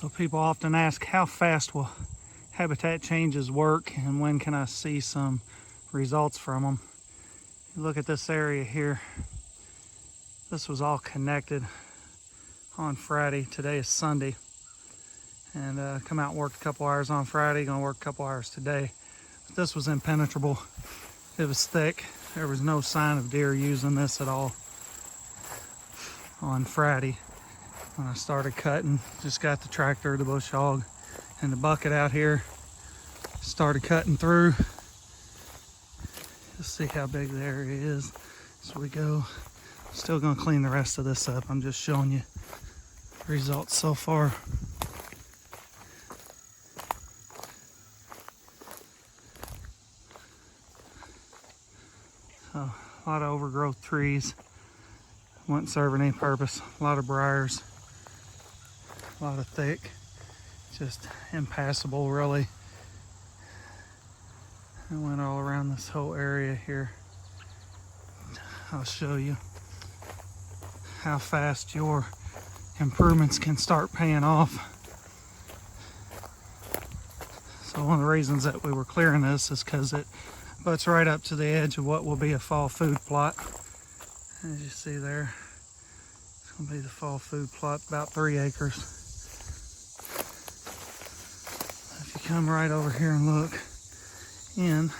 So people often ask, how fast will habitat changes work and when can I see some results from them? You look at this area here. This was all connected on Friday. Today is Sunday. And come out and worked a couple hours on Friday, gonna work a couple hours today. But this was impenetrable. It was thick. There was no sign of deer using this at all on Friday. When I started cutting, just got the tractor, the bush hog, and the bucket out here. Started cutting through. Let's see how big the area is as we go. Still gonna clean the rest of this up. I'm just showing you results so far. So, a lot of overgrowth trees. Wasn't serving any purpose. A lot of briars. A lot of thick. Just impassable, really. I went all around this whole area here. I'll show you how fast your improvements can start paying off. So one of the reasons that we were clearing this is because it butts right up to the edge of what will be a fall food plot. As you see there, it's going to be the fall food plot, about 3 acres. If you come right over here and look in,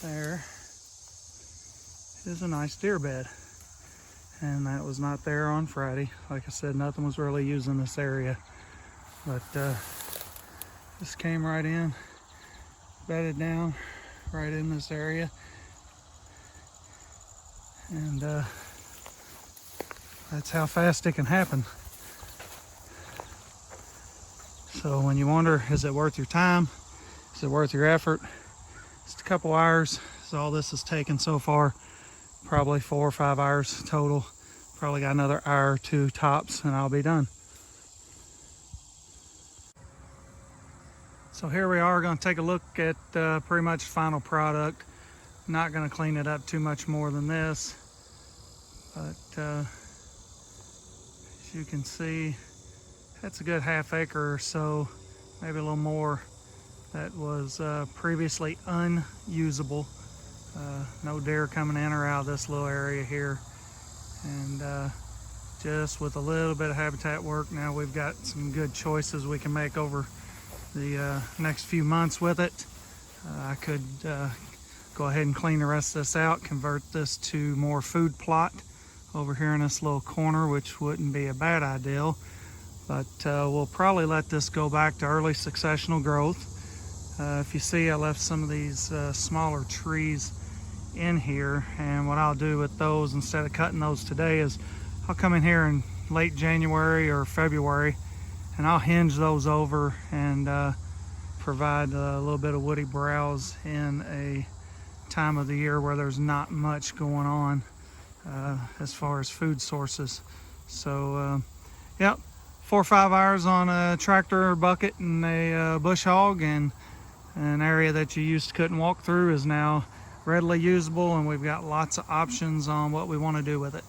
there is a nice deer bed. And that was not there on Friday. Like I said, nothing was really using this area. But this came right in, bedded down right in this area. And that's how fast it can happen. So when you wonder, is it worth your time? Is it worth your effort? Just a couple hours is all this has taken so far. Probably 4 or 5 hours total. Probably got another hour or 2 tops and I'll be done. So here we are, going to take a look at pretty much final product. Not going to clean it up too much more than this, but as you can see, that's a good ½ acre or so, maybe a little more, that was previously unusable. No deer coming in or out of this little area here. And just with a little bit of habitat work, now we've got some good choices we can make over the next few months with it. I could go ahead and clean the rest of this out, convert this to more food plot over here in this little corner, which wouldn't be a bad idea. But we'll probably let this go back to early successional growth. If you see, I left some of these smaller trees in here, and what I'll do with those, instead of cutting those today, is I'll come in here in late January or February and I'll hinge those over and provide a little bit of woody browse in a time of the year where there's not much going on as far as food sources. So yep, 4 or 5 hours on a tractor, bucket, and a bush hog, and an area that you used to couldn't walk through is now readily usable, and we've got lots of options on what we want to do with it.